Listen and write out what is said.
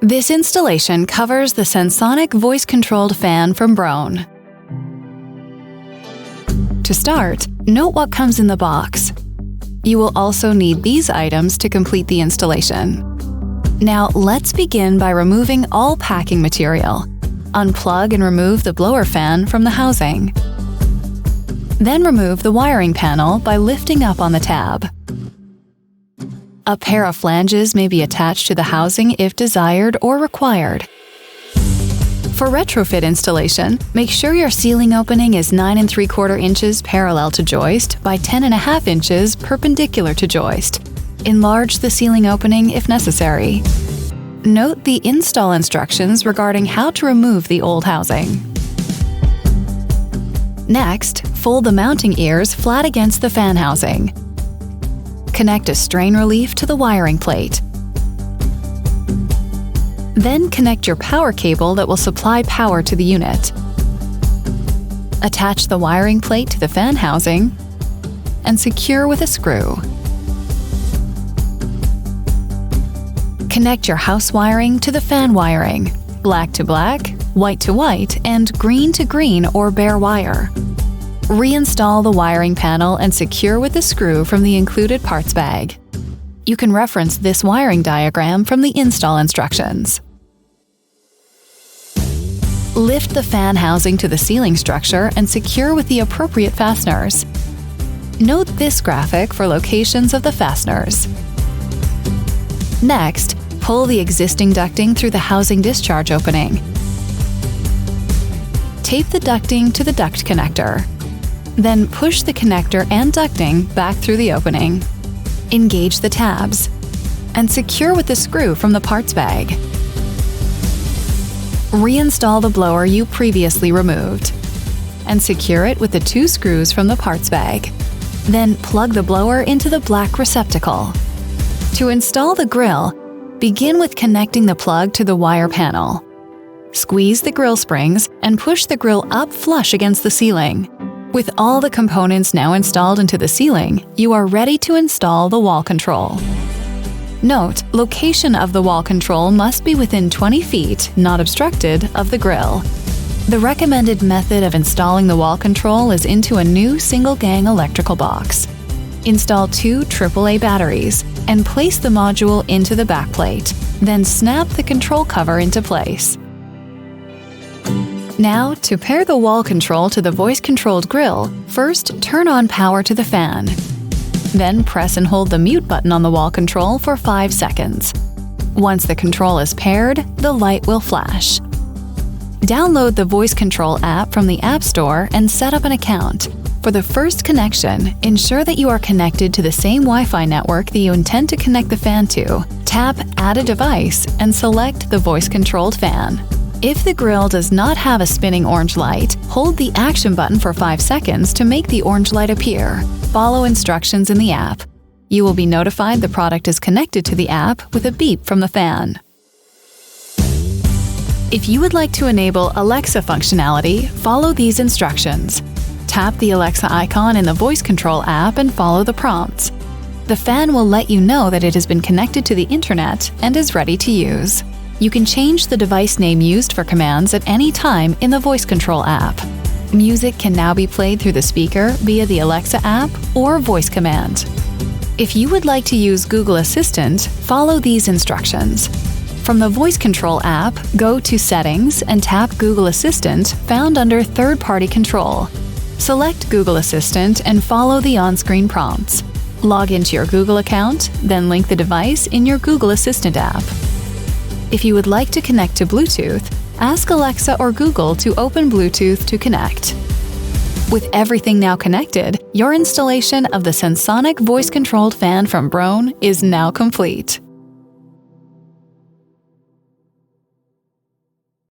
This installation covers the Sensonic voice-controlled fan from Broan. To start, note what comes in the box. You will also need these items to complete the installation. Now let's begin by removing all packing material. Unplug and remove the blower fan from the housing. Then remove the wiring panel by lifting up on the tab. A pair of flanges may be attached to the housing if desired or required. For retrofit installation, make sure your ceiling opening is 9 3/4 inches parallel to joist by 10 1/2 inches perpendicular to joist. Enlarge the ceiling opening if necessary. Note the install instructions regarding how to remove the old housing. Next, fold the mounting ears flat against the fan housing. Connect a strain relief to the wiring plate. Then connect your power cable that will supply power to the unit. Attach the wiring plate to the fan housing and secure with a screw. Connect your house wiring to the fan wiring, black to black, white to white, and green to green or bare wire. Reinstall the wiring panel and secure with a screw from the included parts bag. You can reference this wiring diagram from the install instructions. Lift the fan housing to the ceiling structure and secure with the appropriate fasteners. Note this graphic for locations of the fasteners. Next, pull the existing ducting through the housing discharge opening. Tape the ducting to the duct connector. Then push the connector and ducting back through the opening. Engage the tabs and secure with the screw from the parts bag. Reinstall the blower you previously removed and secure it with the 2 screws from the parts bag. Then plug the blower into the black receptacle. To install the grill, begin with connecting the plug to the wire panel. Squeeze the grill springs and push the grill up flush against the ceiling. With all the components now installed into the ceiling, you are ready to install the wall control. Note, location of the wall control must be within 20 feet, not obstructed, of the grill. The recommended method of installing the wall control is into a new single-gang electrical box. Install 2 AAA batteries and place the module into the backplate. Then snap the control cover into place. Now, to pair the wall control to the voice-controlled grill, first turn on power to the fan. Then press and hold the mute button on the wall control for 5 seconds. Once the control is paired, the light will flash. Download the voice control app from the App Store and set up an account. For the first connection, ensure that you are connected to the same Wi-Fi network that you intend to connect the fan to. Tap Add a Device and select the voice-controlled fan. If the grill does not have a spinning orange light, hold the action button for 5 seconds to make the orange light appear. Follow instructions in the app. You will be notified the product is connected to the app with a beep from the fan. If you would like to enable Alexa functionality, follow these instructions. Tap the Alexa icon in the voice control app and follow the prompts. The fan will let you know that it has been connected to the internet and is ready to use. You can change the device name used for commands at any time in the voice control app. Music can now be played through the speaker via the Alexa app or voice command. If you would like to use Google Assistant, follow these instructions. From the voice control app, go to Settings and tap Google Assistant found under Third-Party Control. Select Google Assistant and follow the on-screen prompts. Log into your Google account, then link the device in your Google Assistant app. If you would like to connect to Bluetooth, ask Alexa or Google to open Bluetooth to connect. With everything now connected, your installation of the Sensonic voice-controlled fan from Broan is now complete.